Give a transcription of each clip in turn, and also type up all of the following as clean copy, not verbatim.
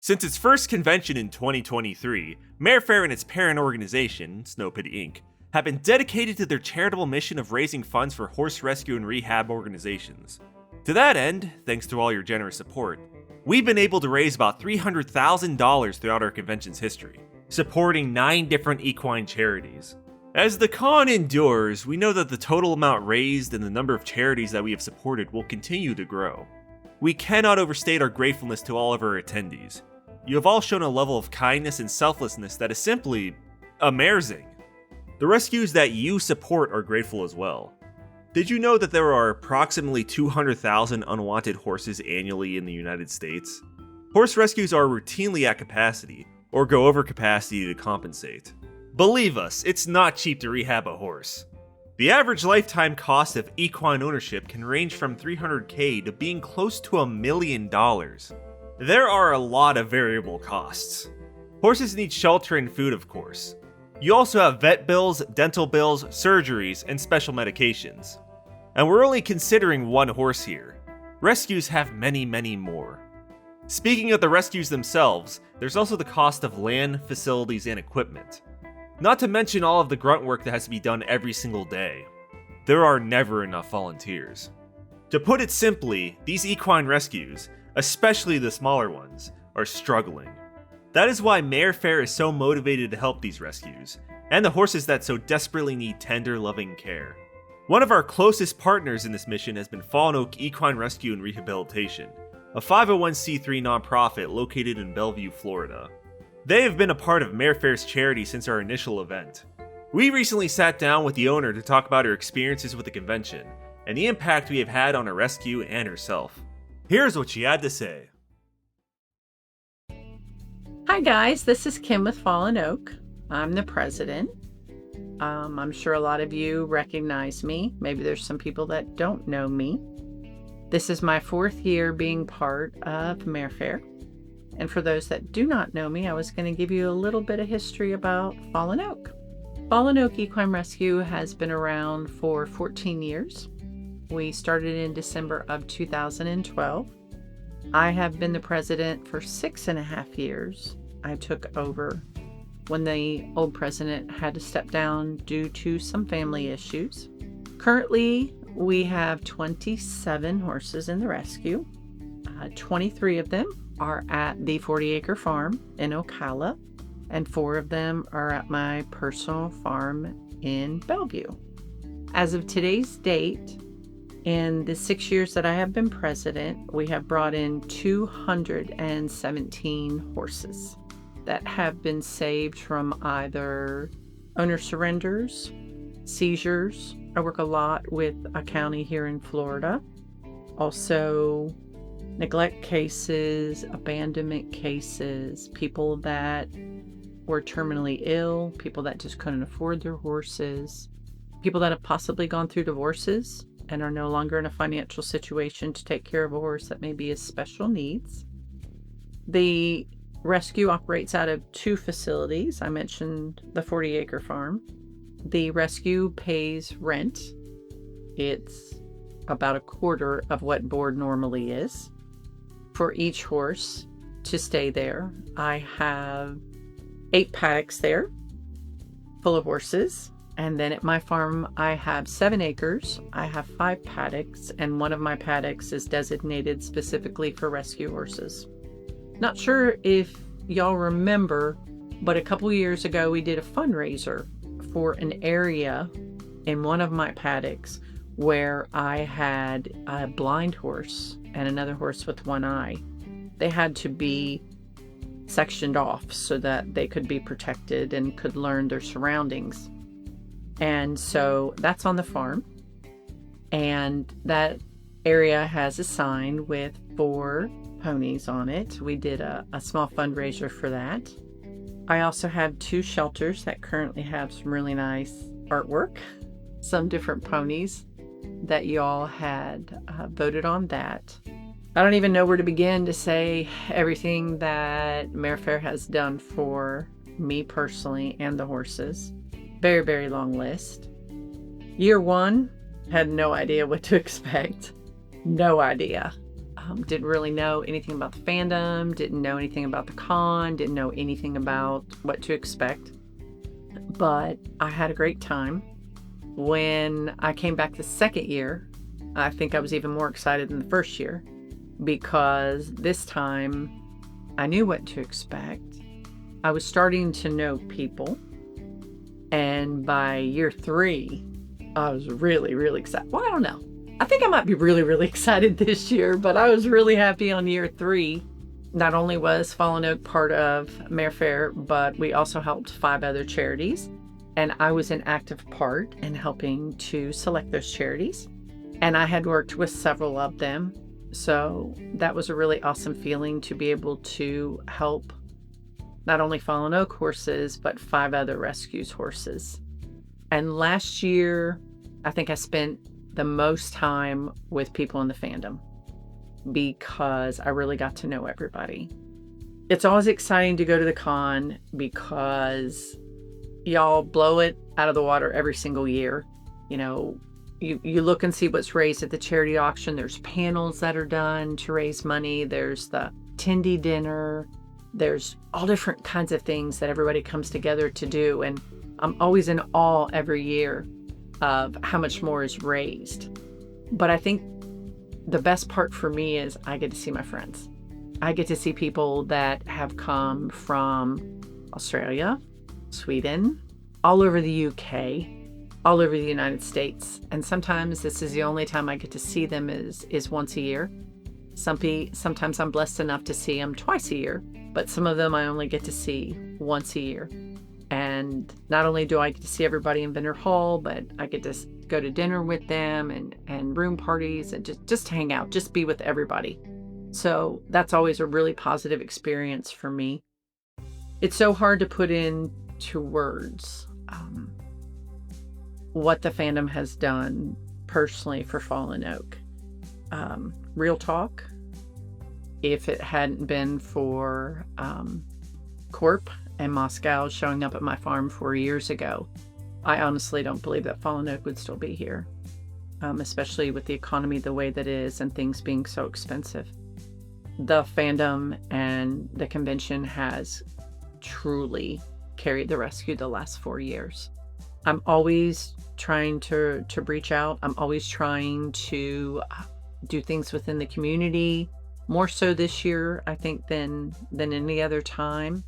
Since its first convention in 2023, Mare Fair and its parent organization, Snow Pity Inc., have been dedicated to their charitable mission of raising funds for horse rescue and rehab organizations. To that end, thanks to all your generous support, we've been able to raise about $300,000 throughout our convention's history, supporting 9 different equine charities. As the con endures, we know that the total amount raised and the number of charities that we have supported will continue to grow. We cannot overstate our gratefulness to all of our attendees. You have all shown a level of kindness and selflessness that is simply amazing. The rescues that you support are grateful as well. Did you know that there are approximately 200,000 unwanted horses annually in the United States? Horse rescues are routinely at capacity, or go over capacity to compensate. Believe us, it's not cheap to rehab a horse. The average lifetime cost of equine ownership can range from $300,000 to being close to $1 million. There are a lot of variable costs. Horses need shelter and food, of course. You also have vet bills, dental bills, surgeries, and special medications. And we're only considering one horse here. Rescues have many, many more. Speaking of the rescues themselves, there's also the cost of land, facilities, and equipment. Not to mention all of the grunt work that has to be done every single day. There are never enough volunteers. To put it simply, these equine rescues, especially the smaller ones, are struggling. That is why Mare Fair is so motivated to help these rescues, and the horses that so desperately need tender, loving care. One of our closest partners in this mission has been Fallen Oak Equine Rescue and Rehabilitation, a 501c3 nonprofit located in Bellevue, Florida. They have been a part of Mare Fair's charity since our initial event. We recently sat down with the owner to talk about her experiences with the convention, and the impact we have had on her rescue and herself. Here's what she had to say. Hi guys, this is Kim with Fallen Oak. I'm the president. I'm sure a lot of you recognize me. Maybe there's some people that don't know me. This is my 4th year being part of Mare Fair. And for those that do not know me, I was going to give you a little bit of history about Fallen Oak. Fallen Oak Equine Rescue has been around for 14 years. We started in December of 2012. I have been the president for 6.5 years. I took over when the old president had to step down due to some family issues. Currently, we have 27 horses in the rescue. 23 of them are at the 40-acre farm in Ocala, and 4 of them are at my personal farm in Bellevue. As of today's date, in the 6 years that I have been president, we have brought in 217 horses that have been saved from either owner surrenders, seizures. I work a lot with a county here in Florida. Also, neglect cases, abandonment cases, people that were terminally ill, people that just couldn't afford their horses, people that have possibly gone through divorces and are no longer in a financial situation to take care of a horse that maybe has special needs. The rescue operates out of 2 facilities. I mentioned the 40-acre farm. The rescue pays rent. It's about a quarter of what board normally is for each horse to stay there. I have 8 paddocks there full of horses. And then at my farm, I have 7 acres. I have 5 paddocks, and one of my paddocks is designated specifically for rescue horses. Not sure if y'all remember, but a couple years ago, we did a fundraiser for an area in one of my paddocks where I had a blind horse and another horse with one eye. They had to be sectioned off so that they could be protected and could learn their surroundings. And so that's on the farm, and that area has a sign with 4 ponies on it. We did a small fundraiser for that. I also have 2 shelters that currently have some really nice artwork, some different ponies that y'all had voted on that. I don't even know where to begin to say everything that Mare Fair has done for me personally and the horses. Very, very long list. Year 1, had no idea what to expect. No idea. Didn't really know anything about the fandom, didn't know anything about the con, didn't know anything about what to expect. But I had a great time. When I came back the second year, I think I was even more excited than the first year, because this time I knew what to expect. I was starting to know people. And by year 3, I was really, really excited. Well, I don't know. I think I might be really, really excited this year, but I was really happy on year 3. Not only was Fallen Oak part of Mare Fair, but we also helped 5 other charities. And I was an active part in helping to select those charities. And I had worked with several of them. So that was a really awesome feeling to be able to help not only Fallen Oak horses, but 5 other rescues horses. And last year, I think I spent the most time with people in the fandom because I really got to know everybody. It's always exciting to go to the con because y'all blow it out of the water every single year. You know, you look and see what's raised at the charity auction. There's panels that are done to raise money. There's the attendee dinner. There's all different kinds of things that everybody comes together to do. And I'm always in awe every year of how much more is raised. But I think the best part for me is I get to see my friends. I get to see people that have come from Australia, Sweden, all over the UK, all over the United States. And sometimes this is the only time I get to see them is once a year. Sometimes I'm blessed enough to see them twice a year, but some of them I only get to see once a year. And not only do I get to see everybody in Vendor Hall, but I get to go to dinner with them and room parties and just hang out, just be with everybody. So that's always a really positive experience for me. It's so hard to put into words what the fandom has done personally for Fallen Oak. Real talk, if it hadn't been for Corp and Moscow showing up at my farm 4 years ago, I honestly don't believe that Fallen Oak would still be here, especially with the economy the way that it is and things being so expensive. The fandom and the convention has truly carried the rescue the last 4 years. I'm always trying to reach out. I'm always trying to do things within the community, more so this year, I think, than any other time.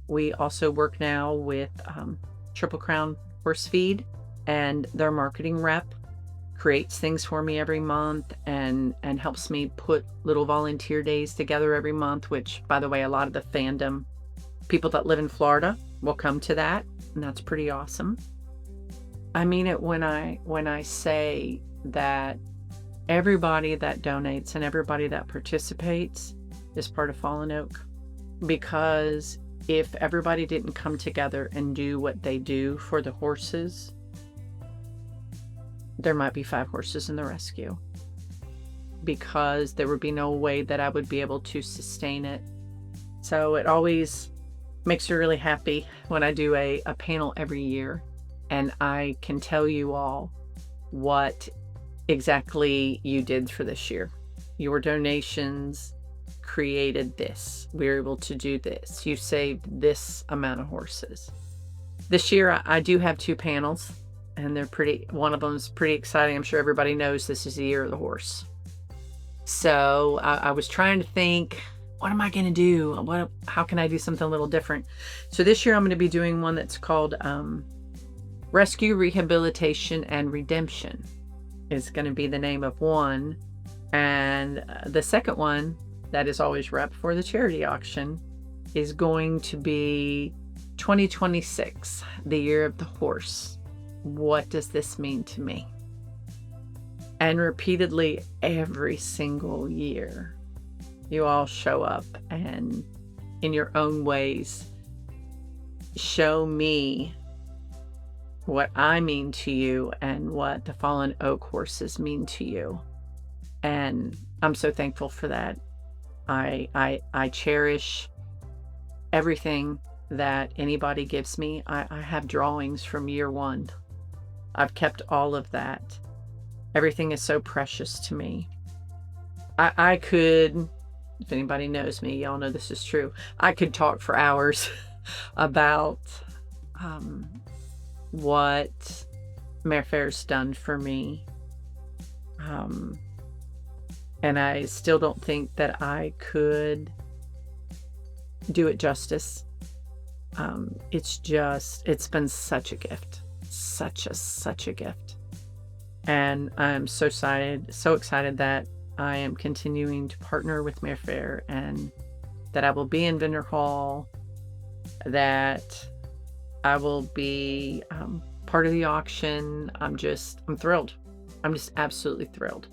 We also work now with Triple Crown Horse Feed, and their marketing rep creates things for me every month and helps me put little volunteer days together every month, which, by the way, a lot of the fandom people that live in Florida will come to that, and that's pretty awesome. I mean it when I say that everybody that donates and everybody that participates is part of Fallen Oak, because if everybody didn't come together and do what they do for the horses, there might be 5 horses in the rescue, because there would be no way that I would be able to sustain it. So it always makes me really happy when I do a panel every year and I can tell you all what exactly you did for this year. Your donations created this. We were able to do this. You saved this amount of horses. This year I do have 2 panels, and one of them is pretty exciting. I'm sure everybody knows this is the year of the horse. So I was trying to think, what am I going to do? How can I do something a little different? So this year I'm going to be doing one that's called Rescue, Rehabilitation, and Redemption is going to be the name of one. And the second one, that is always rep for the charity auction, is going to be 2026, the year of the horse. What does this mean to me? And repeatedly every single year, you all show up and in your own ways show me what I mean to you and what the Fallen Oak horses mean to you. And I'm so thankful for that. I cherish everything that anybody gives me. I have drawings from year 1. I've kept all of that. Everything is so precious to me. I could, if anybody knows me, y'all know this is true. I could talk for hours about what Mare Fair's done for me. And I still don't think that I could do it justice. It's been such a gift. Such a gift. And I'm so excited that I am continuing to partner with Mare Fair, and that I will be in Vendor Hall, that I will be part of the auction. I'm thrilled. I'm just absolutely thrilled.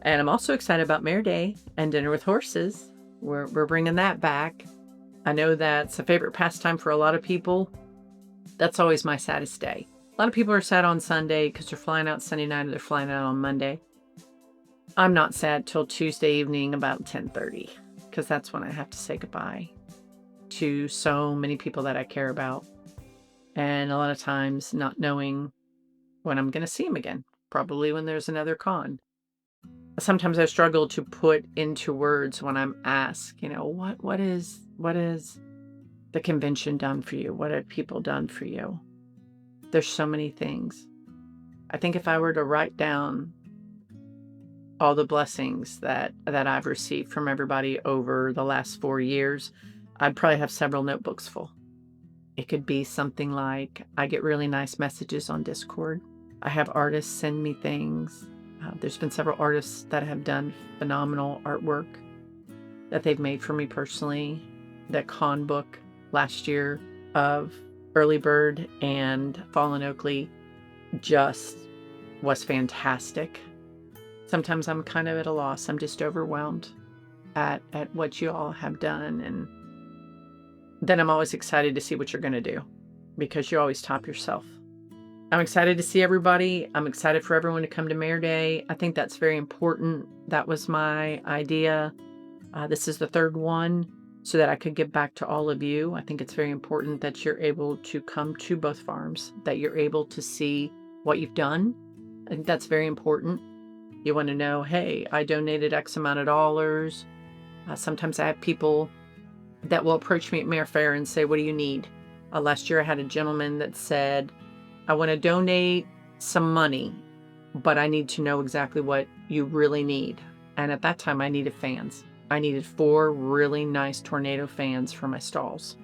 And I'm also excited about Mare Day and Dinner with Horses. We're bringing that back. I know that's a favorite pastime for a lot of people. That's always my saddest day. A lot of people are sad on Sunday because they're flying out Sunday night or they're flying out on Monday. I'm not sad till Tuesday evening about 10:30, because that's when I have to say goodbye to so many people that I care about. And a lot of times not knowing when I'm going to see them again, probably when there's another con. Sometimes I struggle to put into words when I'm asked, what is the convention done for you? What have people done for you? There's so many things. I think if I were to write down all the blessings that I've received from everybody over the last 4 years, I'd probably have several notebooks full. It could be something like, I get really nice messages on Discord. I have artists send me things. There's been several artists that have done phenomenal artwork that they've made for me personally. That con book last year of Early Bird and Fallen Oakley just was fantastic. Sometimes I'm kind of at a loss. I'm just overwhelmed at what you all have done. And then I'm always excited to see what you're going to do, because you always top yourself. I'm excited to see everybody. I'm excited for everyone to come to Mare Day. I think that's very important. That was my idea. This is the third one, so that I could give back to all of you. I think it's very important that you're able to come to both farms, that you're able to see what you've done. I think that's very important. You want to know, hey, I donated X amount of dollars. Sometimes I have people that will approach me at Mare Fair and say, what do you need? Last year I had a gentleman that said, I want to donate some money, but I need to know exactly what you really need. And at that time I needed fans. I needed 4 really nice tornado fans for my stalls.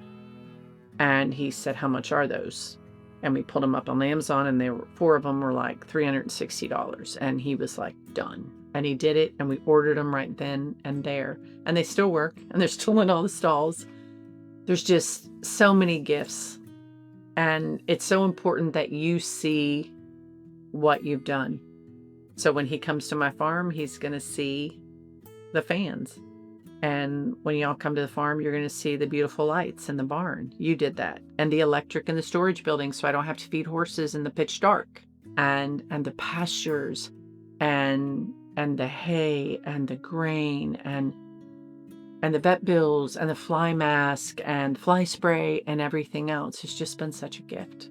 And he said, how much are those? And we pulled them up on Amazon, and 4 of them were like $360. And he was like, done. And he did it, and we ordered them right then and there. And they still work, and they're still in all the stalls. There's just so many gifts. And it's so important that you see what you've done. So when he comes to my farm, he's going to see the fans. And when y'all come to the farm, you're going to see the beautiful lights in the barn. You did that. And the electric in the storage building, so I don't have to feed horses in the pitch dark. And the pastures and the hay and the grain and the vet bills and the fly mask and fly spray and everything else. It's just been such a gift.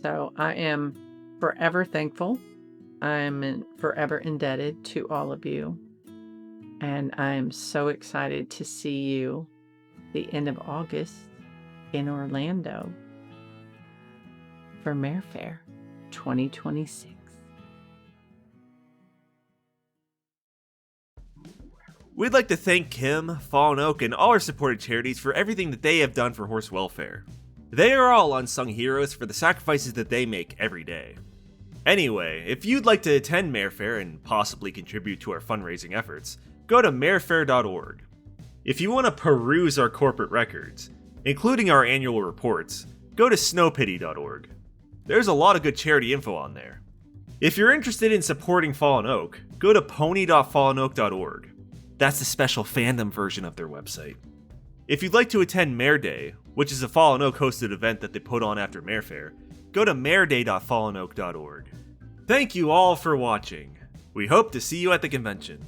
So I am forever thankful. I'm forever indebted to all of you. And I'm so excited to see you the end of August in Orlando for Mare Fair 2026. We'd like to thank Kim, Fallen Oak, and all our supported charities for everything that they have done for horse welfare. They are all unsung heroes for the sacrifices that they make every day. Anyway, if you'd like to attend Mare Fair and possibly contribute to our fundraising efforts, go to marefair.org. If you want to peruse our corporate records, including our annual reports, go to snowpity.org. There's a lot of good charity info on there. If you're interested in supporting Fallen Oak, go to pony.fallenoak.org. That's the special fandom version of their website. If you'd like to attend Mare Day, which is a Fallen Oak hosted event that they put on after Mare Fair, go to mareday.fallenoak.org. Thank you all for watching. We hope to see you at the convention.